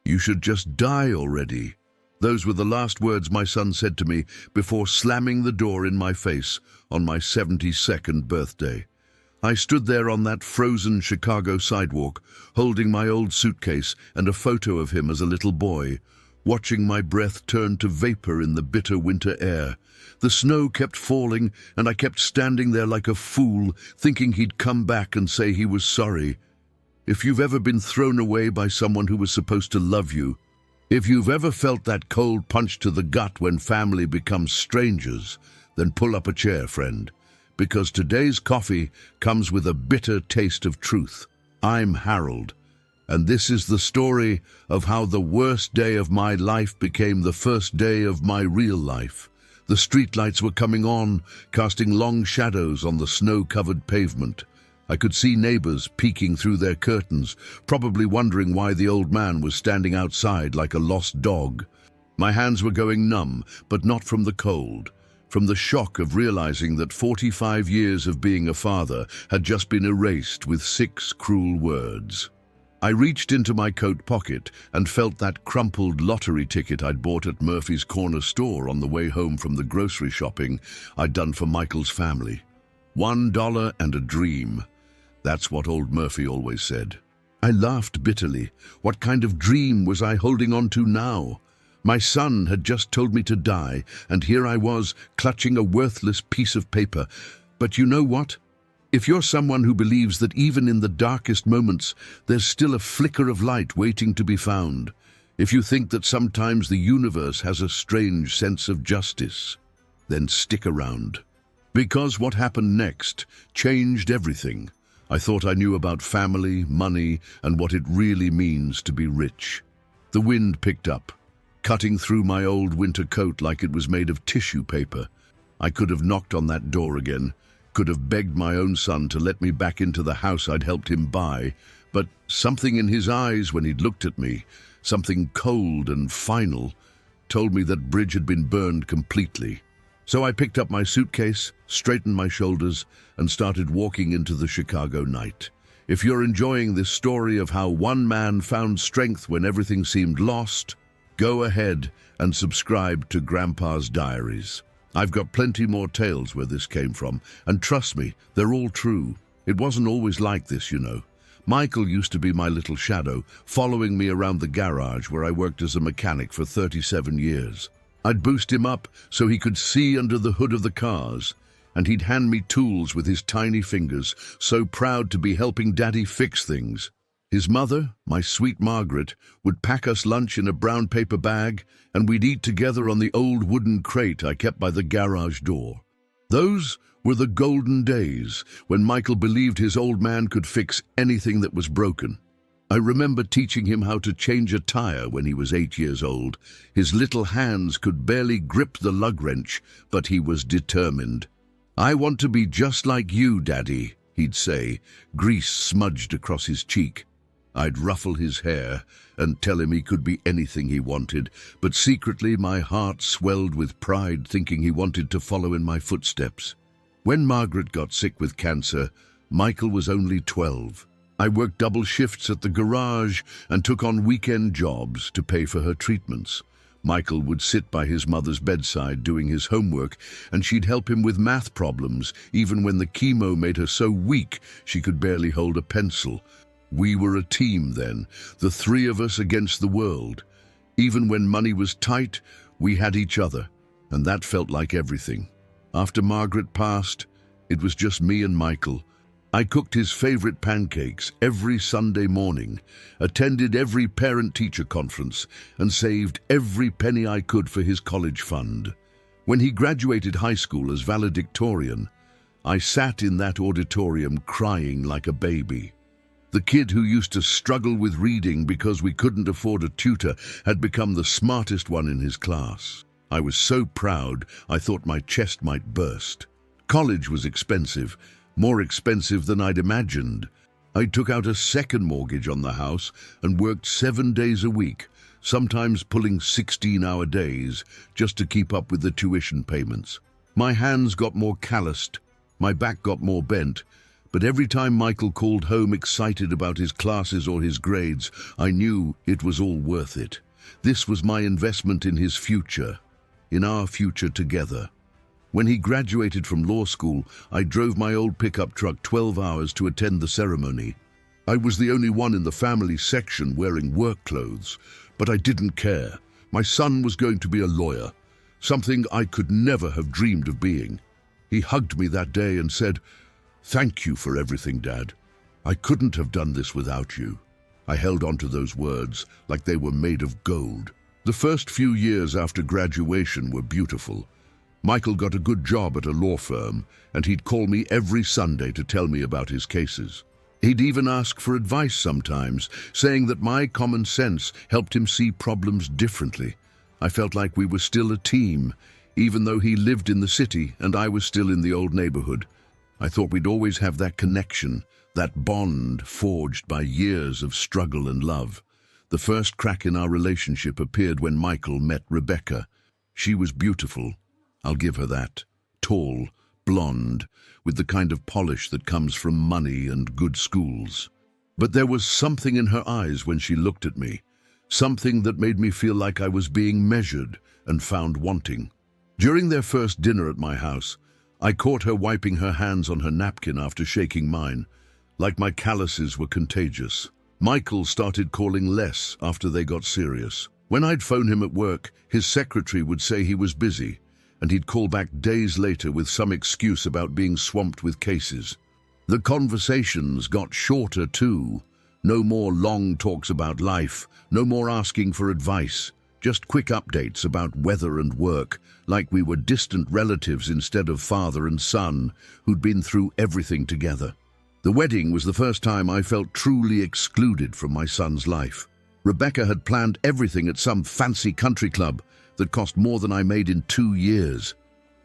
"You should just die already." Those were the last words my son said to me before slamming the door in my face on my 72nd birthday. I stood there on that frozen Chicago sidewalk, holding my old suitcase and a photo of him as a little boy, watching my breath turn to vapor in the bitter winter air. The snow kept falling, and I kept standing there like a fool, thinking he'd come back and say he was sorry. If you've ever been thrown away by someone who was supposed to love you, if you've ever felt that cold punch to the gut when family becomes strangers, then pull up a chair, friend, because today's coffee comes with a bitter taste of truth. I'm Harold, and this is the story of how the worst day of my life became the first day of my real life. The streetlights were coming on, casting long shadows on the snow-covered pavement. I could see neighbors peeking through their curtains, probably wondering why the old man was standing outside like a lost dog. My hands were going numb, but not from the cold, from the shock of realizing that 45 years of being a father had just been erased with 6 cruel words. I reached into my coat pocket and felt that crumpled lottery ticket I'd bought at Murphy's corner store on the way home from the grocery shopping I'd done for Michael's family. $1 and a dream. That's what old Murphy always said. I laughed bitterly. What kind of dream was I holding on to now? My son had just told me to die, and here I was, clutching a worthless piece of paper. But you know what? If you're someone who believes that even in the darkest moments, there's still a flicker of light waiting to be found, if you think that sometimes the universe has a strange sense of justice, then stick around. Because what happened next changed everything. I thought I knew about family, money, and what it really means to be rich. The wind picked up, cutting through my old winter coat like it was made of tissue paper. I could have knocked on that door again, could have begged my own son to let me back into the house I'd helped him buy, but something in his eyes when he'd looked at me, something cold and final, told me that bridge had been burned completely. So I picked up my suitcase, straightened my shoulders, and started walking into the Chicago night. If you're enjoying this story of how one man found strength when everything seemed lost, go ahead and subscribe to Grandpa's Diaries. I've got plenty more tales where this came from, and trust me, they're all true. It wasn't always like this, you know. Michael used to be my little shadow, following me around the garage where I worked as a mechanic for 37 years. I'd boost him up so he could see under the hood of the cars, and he'd hand me tools with his tiny fingers, so proud to be helping Daddy fix things. His mother, my sweet Margaret, would pack us lunch in a brown paper bag, and we'd eat together on the old wooden crate I kept by the garage door. Those were the golden days when Michael believed his old man could fix anything that was broken. I remember teaching him how to change a tire when he was 8 years old. His little hands could barely grip the lug wrench, but he was determined. "I want to be just like you, Daddy," he'd say, grease smudged across his cheek. I'd ruffle his hair and tell him he could be anything he wanted, but secretly my heart swelled with pride thinking he wanted to follow in my footsteps. When Margaret got sick with cancer, Michael was only 12. I worked double shifts at the garage and took on weekend jobs to pay for her treatments. Michael would sit by his mother's bedside doing his homework, and she'd help him with math problems, even when the chemo made her so weak she could barely hold a pencil. We were a team then, the 3 of us against the world. Even when money was tight, we had each other, and that felt like everything. After Margaret passed, it was just me and Michael. I cooked his favorite pancakes every Sunday morning, attended every parent-teacher conference, and saved every penny I could for his college fund. When he graduated high school as valedictorian, I sat in that auditorium crying like a baby. The kid who used to struggle with reading because we couldn't afford a tutor had become the smartest one in his class. I was so proud I thought my chest might burst. College was expensive, more expensive than I'd imagined. I took out a second mortgage on the house and worked 7 days a week, sometimes pulling 16-hour days just to keep up with the tuition payments. My hands got more calloused, my back got more bent, But every time Michael called home excited about his classes or his grades, I knew it was all worth it. This was my investment in his future, in our future together. When he graduated from law school, I drove my old pickup truck 12 hours to attend the ceremony. I was the only one in the family section wearing work clothes, but I didn't care. My son was going to be a lawyer, something I could never have dreamed of being. He hugged me that day and said, "Thank you for everything, Dad. I couldn't have done this without you." I held on to those words like they were made of gold. The first few years after graduation were beautiful. Michael got a good job at a law firm, and he'd call me every Sunday to tell me about his cases. He'd even ask for advice sometimes, saying that my common sense helped him see problems differently. I felt like we were still a team, even though he lived in the city and I was still in the old neighborhood. I thought we'd always have that connection, that bond forged by years of struggle and love. The first crack in our relationship appeared when Michael met Rebecca. She was beautiful, I'll give her that. Tall, blonde, with the kind of polish that comes from money and good schools. But there was something in her eyes when she looked at me, something that made me feel like I was being measured and found wanting. During their first dinner at my house, I caught her wiping her hands on her napkin after shaking mine, like my calluses were contagious. Michael started calling less after they got serious. When I'd phone him at work, his secretary would say he was busy, and he'd call back days later with some excuse about being swamped with cases. The conversations got shorter too. No more long talks about life, no more asking for advice, just quick updates about weather and work, like we were distant relatives instead of father and son who'd been through everything together. The wedding was the first time I felt truly excluded from my son's life. Rebecca had planned everything at some fancy country club that cost more than I made in 2 years.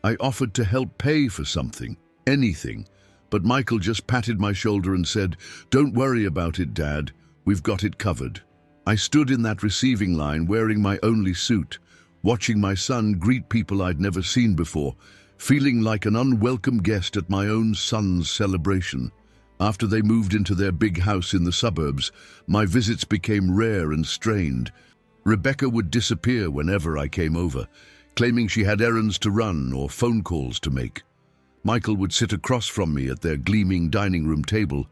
I offered to help pay for something, anything, but Michael just patted my shoulder and said, "Don't worry about it, Dad, we've got it covered." I stood in that receiving line wearing my only suit, watching my son greet people I'd never seen before, feeling like an unwelcome guest at my own son's celebration. After they moved into their big house in the suburbs, my visits became rare and strained. Rebecca would disappear whenever I came over, claiming she had errands to run or phone calls to make. Michael would sit across from me at their gleaming dining room table,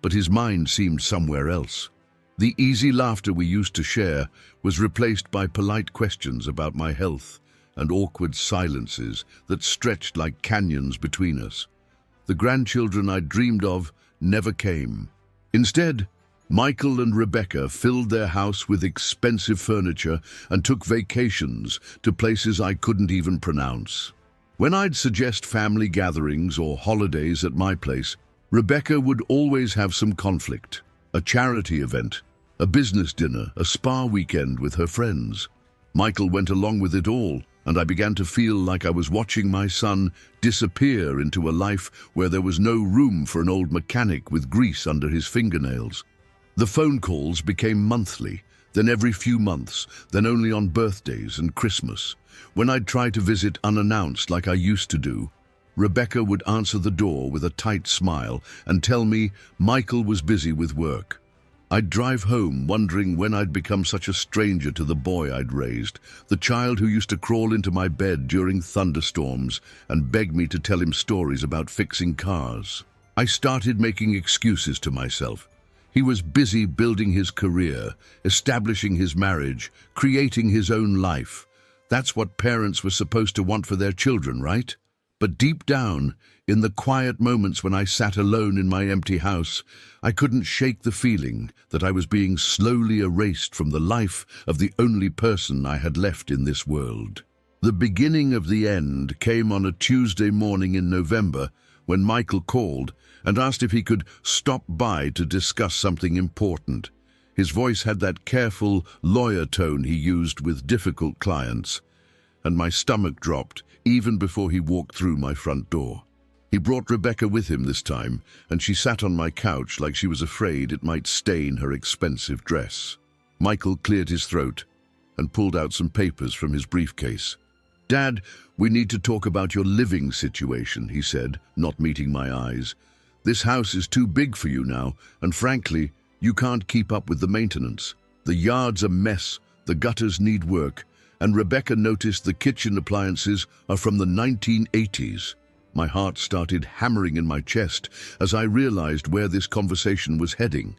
but his mind seemed somewhere else. The easy laughter we used to share was replaced by polite questions about my health and awkward silences that stretched like canyons between us. The grandchildren I dreamed of never came. Instead, Michael and Rebecca filled their house with expensive furniture and took vacations to places I couldn't even pronounce. When I'd suggest family gatherings or holidays at my place, Rebecca would always have some conflict. A charity event, a business dinner, a spa weekend with her friends. Michael went along with it all, and I began to feel like I was watching my son disappear into a life where there was no room for an old mechanic with grease under his fingernails. The phone calls became monthly, then every few months, then only on birthdays and Christmas. When I'd try to visit unannounced like I used to do, Rebecca would answer the door with a tight smile and tell me Michael was busy with work. I'd drive home wondering when I'd become such a stranger to the boy I'd raised, the child who used to crawl into my bed during thunderstorms and beg me to tell him stories about fixing cars. I started making excuses to myself. He was busy building his career, establishing his marriage, creating his own life. That's what parents were supposed to want for their children, right? But deep down, in the quiet moments when I sat alone in my empty house, I couldn't shake the feeling that I was being slowly erased from the life of the only person I had left in this world. The beginning of the end came on a Tuesday morning in November when Michael called and asked if he could stop by to discuss something important. His voice had that careful lawyer tone he used with difficult clients, and my stomach dropped even before he walked through my front door. He brought Rebecca with him this time, and she sat on my couch like she was afraid it might stain her expensive dress. Michael cleared his throat and pulled out some papers from his briefcase. "Dad, we need to talk about your living situation," he said, not meeting my eyes. This house is too big for you now, and frankly, you can't keep up with the maintenance. The yard's a mess, the gutters need work, and Rebecca noticed the kitchen appliances are from the 1980s. My heart started hammering in my chest as I realized where this conversation was heading.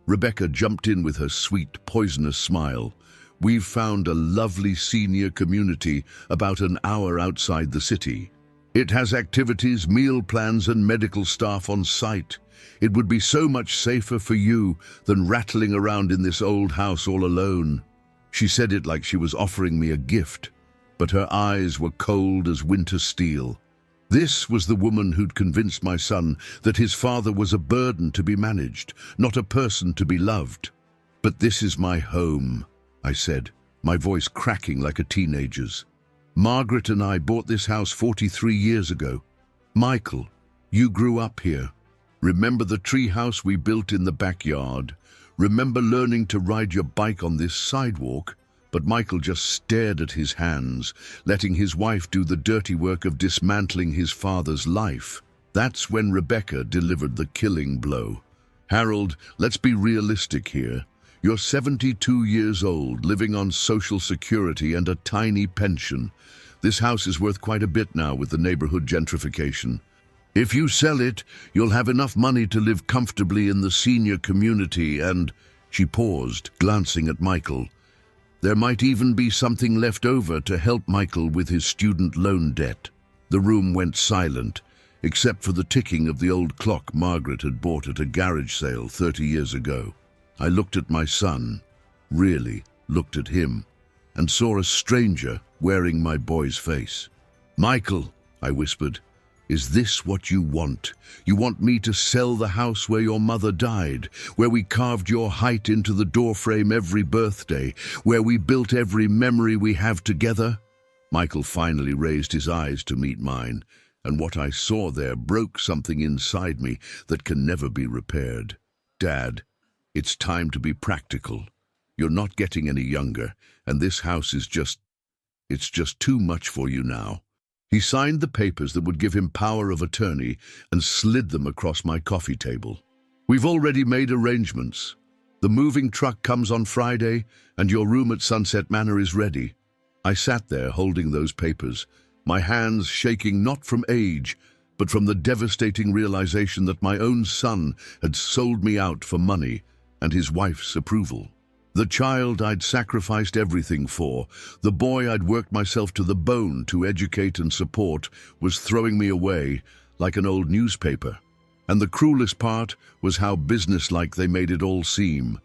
Rebecca jumped in with her sweet, poisonous smile. We've found a lovely senior community about an hour outside the city. It has activities, meal plans, and medical staff on site. It would be so much safer for you than rattling around in this old house all alone. She said it like she was offering me a gift, but her eyes were cold as winter steel. This was the woman who'd convinced my son that his father was a burden to be managed, not a person to be loved. "But this is my home," I said, my voice cracking like a teenager's. "Margaret and I bought this house 43 years ago. Michael, you grew up here. Remember the tree house we built in the backyard? Remember learning to ride your bike on this sidewalk?" But Michael just stared at his hands, letting his wife do the dirty work of dismantling his father's life. That's when Rebecca delivered the killing blow. "Harold, let's be realistic here. You're 72 years old, living on Social Security and a tiny pension. This house is worth quite a bit now with the neighborhood gentrification. If you sell it, you'll have enough money to live comfortably in the senior community and—" She paused, glancing at Michael. "There might even be something left over to help Michael with his student loan debt." The room went silent, except for the ticking of the old clock Margaret had bought at a garage sale 30 years ago. I looked at my son, really looked at him, and saw a stranger wearing my boy's face. "Michael," I whispered, "is this what you want? You want me to sell the house where your mother died, where we carved your height into the doorframe every birthday, where we built every memory we have together?" Michael finally raised his eyes to meet mine, and what I saw there broke something inside me that can never be repaired. "Dad, it's time to be practical. You're not getting any younger, and this house is it's just too much for you now." He signed the papers that would give him power of attorney and slid them across my coffee table. "We've already made arrangements. The moving truck comes on Friday, and your room at Sunset Manor is ready." I sat there holding those papers, my hands shaking not from age, but from the devastating realization that my own son had sold me out for money and his wife's approval. The child I'd sacrificed everything for, the boy I'd worked myself to the bone to educate and support, was throwing me away like an old newspaper. And the cruelest part was how businesslike they made it all seem,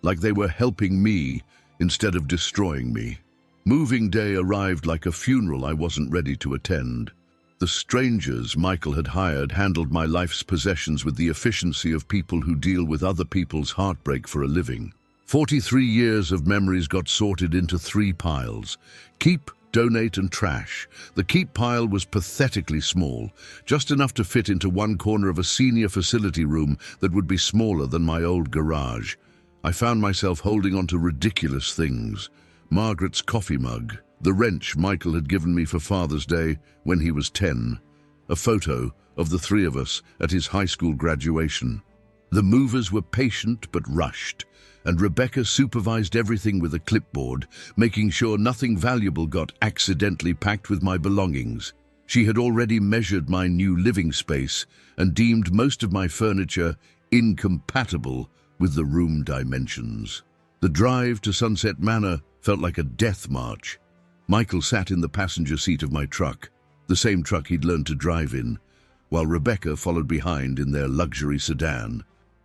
like they were helping me instead of destroying me. Moving day arrived like a funeral I wasn't ready to attend. The strangers Michael had hired handled my life's possessions with the efficiency of people who deal with other people's heartbreak for a living. 43 years of memories got sorted into 3 piles: keep, donate, and trash. The keep pile was pathetically small, just enough to fit into one corner of a senior facility room that would be smaller than my old garage. I found myself holding on to ridiculous things: Margaret's coffee mug, the wrench Michael had given me for Father's Day when he was 10, a photo of the 3 of us at his high school graduation. The movers were patient but rushed, and Rebecca supervised everything with a clipboard, making sure nothing valuable got accidentally packed with my belongings. She had already measured my new living space and deemed most of my furniture incompatible with the room dimensions. The drive to Sunset Manor felt like a death march. Michael sat in the passenger seat of my truck, the same truck he'd learned to drive in, while Rebecca followed behind in their luxury sedan.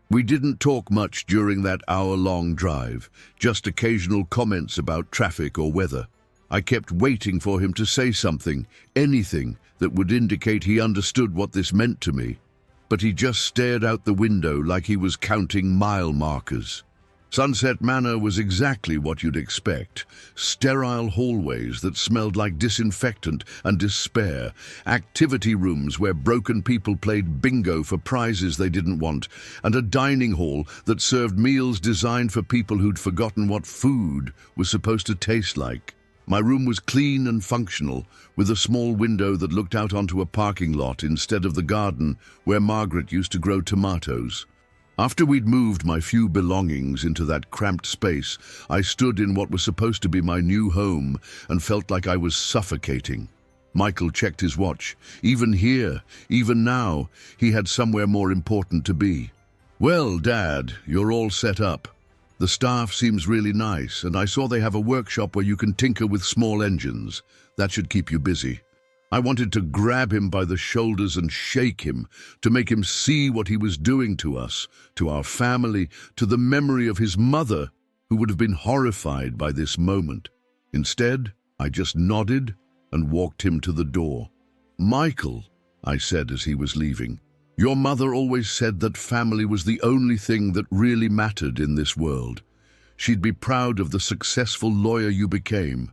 We didn't talk much during that hour-long drive, just occasional comments about traffic or weather. I kept waiting for him to say something, anything that would indicate he understood what this meant to me. But he just stared out the window like he was counting mile markers. Sunset Manor was exactly what you'd expect: sterile hallways that smelled like disinfectant and despair, activity rooms where broken people played bingo for prizes they didn't want, and a dining hall that served meals designed for people who'd forgotten what food was supposed to taste like. My room was clean and functional, with a small window that looked out onto a parking lot instead of the garden where Margaret used to grow tomatoes. After we'd moved my few belongings into that cramped space, I stood in what was supposed to be my new home and felt like I was suffocating. Michael checked his watch. Even here, even now, he had somewhere more important to be. "Well, Dad, you're all set up. The staff seems really nice, and I saw they have a workshop where you can tinker with small engines. That should keep you busy." I wanted to grab him by the shoulders and shake him, to make him see what he was doing to us, to our family, to the memory of his mother, who would have been horrified by this moment. Instead, I just nodded and walked him to the door. "Michael," I said as he was leaving, "your mother always said that family was the only thing that really mattered in this world. She'd be proud of the successful lawyer you became.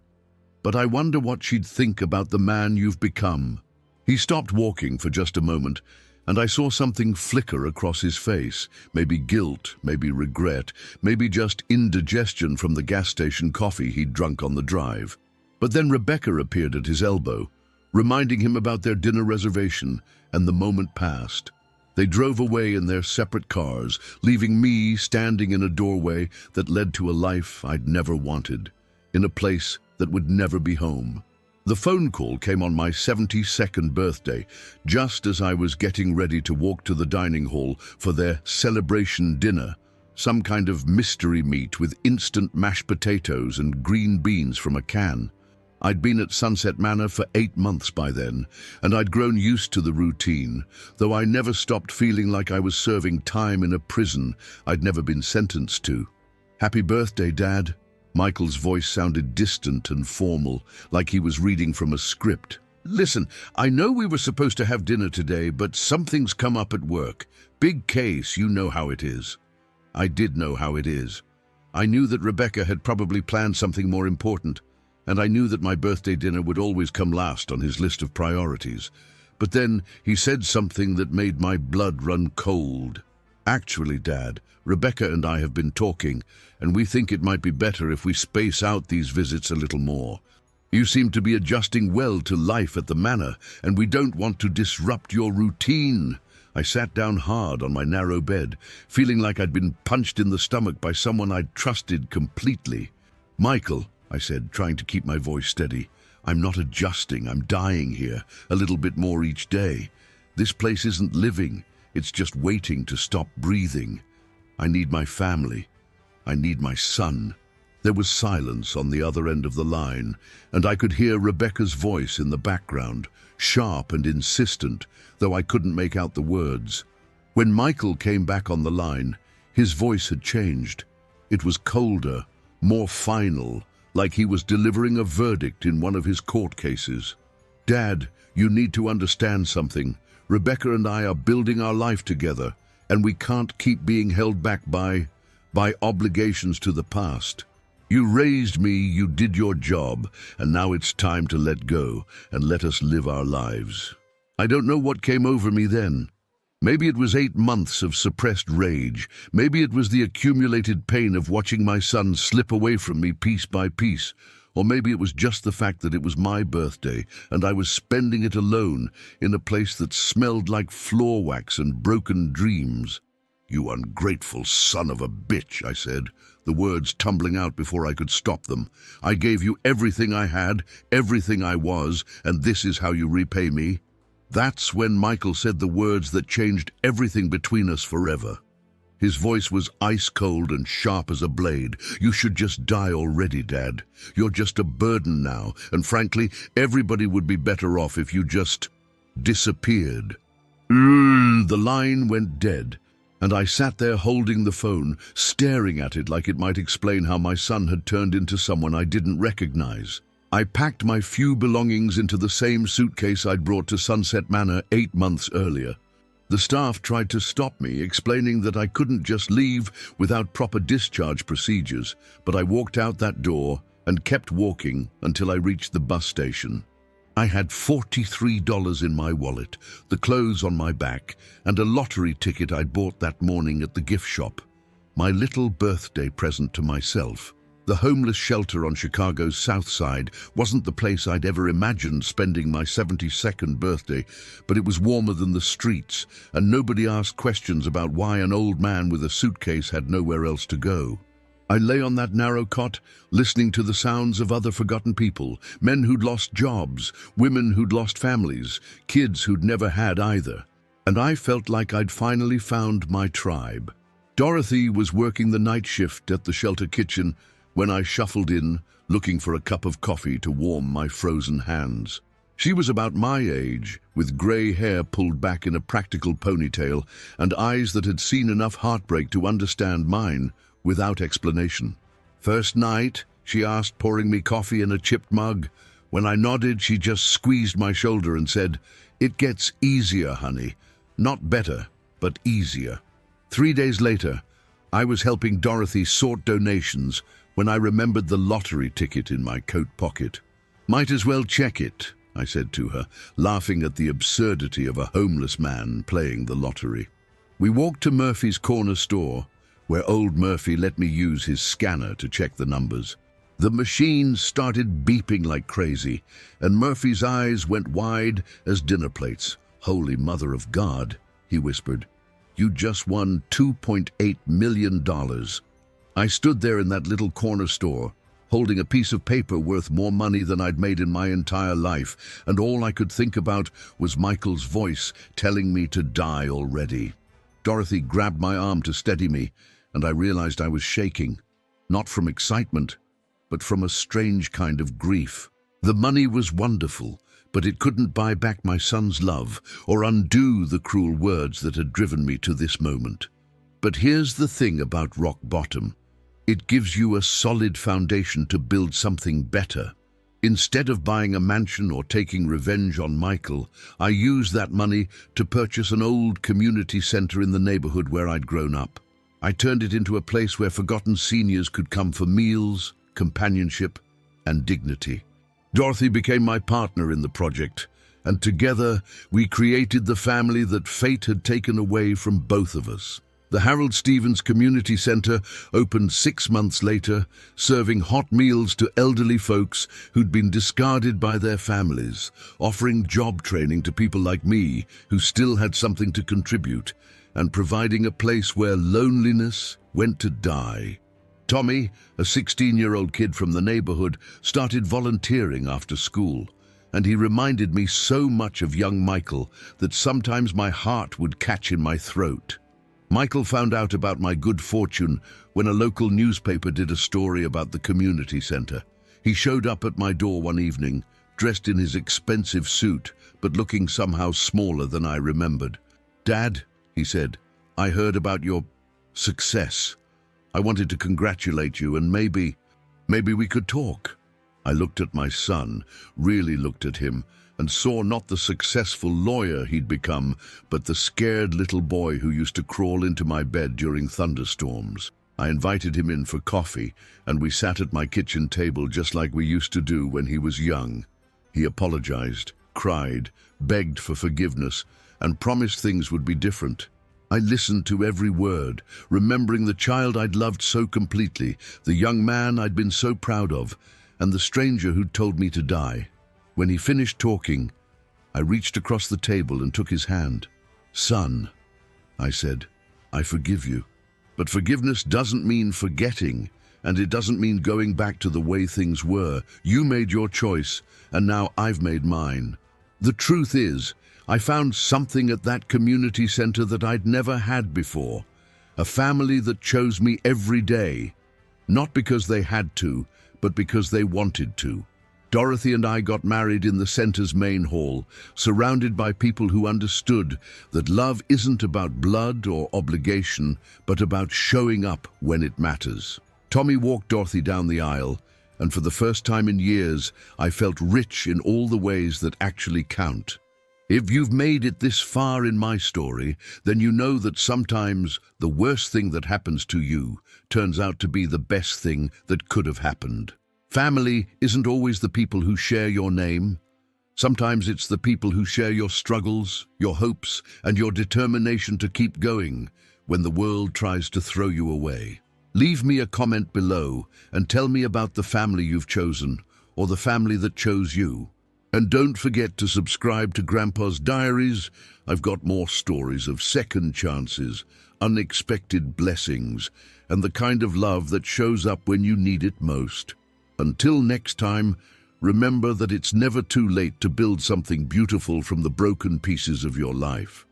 But I wonder what she'd think about the man you've become." He stopped walking for just a moment, and I saw something flicker across his face. Maybe guilt, maybe regret, maybe just indigestion from the gas station coffee he'd drunk on the drive. But then Rebecca appeared at his elbow, reminding him about their dinner reservation, and the moment passed. They drove away in their separate cars, leaving me standing in a doorway that led to a life I'd never wanted, in a place that would never be home. The phone call came on my 72nd birthday, just as I was getting ready to walk to the dining hall for their celebration dinner, some kind of mystery meat with instant mashed potatoes and green beans from a can. I'd been at Sunset Manor for 8 months by then, and I'd grown used to the routine, though I never stopped feeling like I was serving time in a prison I'd never been sentenced to. "Happy birthday, Dad." Michael's voice sounded distant and formal, like he was reading from a script. "Listen, I know we were supposed to have dinner today, but something's come up at work. Big case, you know how it is." I did know how it is. I knew that Rebecca had probably planned something more important, and I knew that my birthday dinner would always come last on his list of priorities. But then he said something that made my blood run cold. "Actually, Dad, Rebecca and I have been talking, and we think it might be better if we space out these visits a little more. You seem to be adjusting well to life at the manor, and we don't want to disrupt your routine." I sat down hard on my narrow bed, feeling like I'd been punched in the stomach by someone I'd trusted completely. "Michael," I said, trying to keep my voice steady, "I'm not adjusting, I'm dying here, a little bit more each day. This place isn't living, it's just waiting to stop breathing. I need my family. I need my son." There was silence on the other end of the line, and I could hear Rebecca's voice in the background, sharp and insistent, though I couldn't make out the words. When Michael came back on the line, his voice had changed. It was colder, more final, like he was delivering a verdict in one of his court cases. "Dad, you need to understand something. Rebecca and I are building our life together, and we can't keep being held back by obligations to the past. You raised me, you did your job, and now it's time to let go and let us live our lives." I don't know what came over me then. Maybe it was 8 months of suppressed rage. Maybe it was the accumulated pain of watching my son slip away from me piece by piece. Or maybe it was just the fact that it was my birthday and I was spending it alone in a place that smelled like floor wax and broken dreams. "You ungrateful son of a bitch," I said, the words tumbling out before I could stop them. "I gave you everything I had, everything I was, and this is how you repay me?" That's when Michael said the words that changed everything between us forever. His voice was ice-cold and sharp as a blade. "You should just die already, Dad. You're just a burden now, and frankly, everybody would be better off if you just disappeared." The line went dead, and I sat there holding the phone, staring at it like it might explain how my son had turned into someone I didn't recognize. I packed my few belongings into the same suitcase I'd brought to Sunset Manor 8 months earlier. The staff tried to stop me, explaining that I couldn't just leave without proper discharge procedures, but I walked out that door and kept walking until I reached the bus station. I had $43 in my wallet, the clothes on my back, and a lottery ticket I'd bought that morning at the gift shop. My little birthday present to myself. The homeless shelter on Chicago's South Side wasn't the place I'd ever imagined spending my 72nd birthday, but it was warmer than the streets, and nobody asked questions about why an old man with a suitcase had nowhere else to go. I lay on that narrow cot, listening to the sounds of other forgotten people, men who'd lost jobs, women who'd lost families, kids who'd never had either. And I felt like I'd finally found my tribe. Dorothy was working the night shift at the shelter kitchen when I shuffled in, looking for a cup of coffee to warm my frozen hands. She was about my age, with grey hair pulled back in a practical ponytail and eyes that had seen enough heartbreak to understand mine without explanation. "First night?" she asked, pouring me coffee in a chipped mug. When I nodded, she just squeezed my shoulder and said, "It gets easier, honey. Not better, but easier." 3 days later, I was helping Dorothy sort donations when I remembered the lottery ticket in my coat pocket. "Might as well check it," I said to her, laughing at the absurdity of a homeless man playing the lottery. We walked to Murphy's corner store, where old Murphy let me use his scanner to check the numbers. The machine started beeping like crazy, and Murphy's eyes went wide as dinner plates. "Holy Mother of God," he whispered. "You just won $2.8 million. I stood there in that little corner store, holding a piece of paper worth more money than I'd made in my entire life, and all I could think about was Michael's voice telling me to die already. Dorothy grabbed my arm to steady me, and I realized I was shaking, not from excitement, but from a strange kind of grief. The money was wonderful, but it couldn't buy back my son's love or undo the cruel words that had driven me to this moment. But here's the thing about rock bottom. It gives you a solid foundation to build something better. Instead of buying a mansion or taking revenge on Michael, I used that money to purchase an old community center in the neighborhood where I'd grown up. I turned it into a place where forgotten seniors could come for meals, companionship, and dignity. Dorothy became my partner in the project, and together we created the family that fate had taken away from both of us. The Harold Stevens Community Center opened 6 months later, serving hot meals to elderly folks who'd been discarded by their families, offering job training to people like me who still had something to contribute, and providing a place where loneliness went to die. Tommy, a 16-year-old kid from the neighborhood, started volunteering after school, and he reminded me so much of young Michael that sometimes my heart would catch in my throat. Michael found out about my good fortune when a local newspaper did a story about the community center. He showed up at my door one evening, dressed in his expensive suit, but looking somehow smaller than I remembered. "Dad," he said, "I heard about your success. I wanted to congratulate you, and maybe we could talk." I looked at my son, really looked at him, and saw not the successful lawyer he'd become, but the scared little boy who used to crawl into my bed during thunderstorms. I invited him in for coffee, and we sat at my kitchen table just like we used to do when he was young. He apologized, cried, begged for forgiveness, and promised things would be different. I listened to every word, remembering the child I'd loved so completely, the young man I'd been so proud of, and the stranger who'd told me to die. When he finished talking, I reached across the table and took his hand. "Son," I said, "I forgive you. But forgiveness doesn't mean forgetting, and it doesn't mean going back to the way things were. You made your choice, and now I've made mine. The truth is, I found something at that community center that I'd never had before. A family that chose me every day, not because they had to, but because they wanted to. Dorothy and I got married in the center's main hall, surrounded by people who understood that love isn't about blood or obligation, but about showing up when it matters. Tommy walked Dorothy down the aisle, and for the first time in years, I felt rich in all the ways that actually count. If you've made it this far in my story, then you know that sometimes the worst thing that happens to you turns out to be the best thing that could have happened. Family isn't always the people who share your name. Sometimes it's the people who share your struggles, your hopes, and your determination to keep going when the world tries to throw you away. Leave me a comment below and tell me about the family you've chosen or the family that chose you. And don't forget to subscribe to Grandpa's Diaries. I've got more stories of second chances, unexpected blessings, and the kind of love that shows up when you need it most. Until next time, remember that it's never too late to build something beautiful from the broken pieces of your life.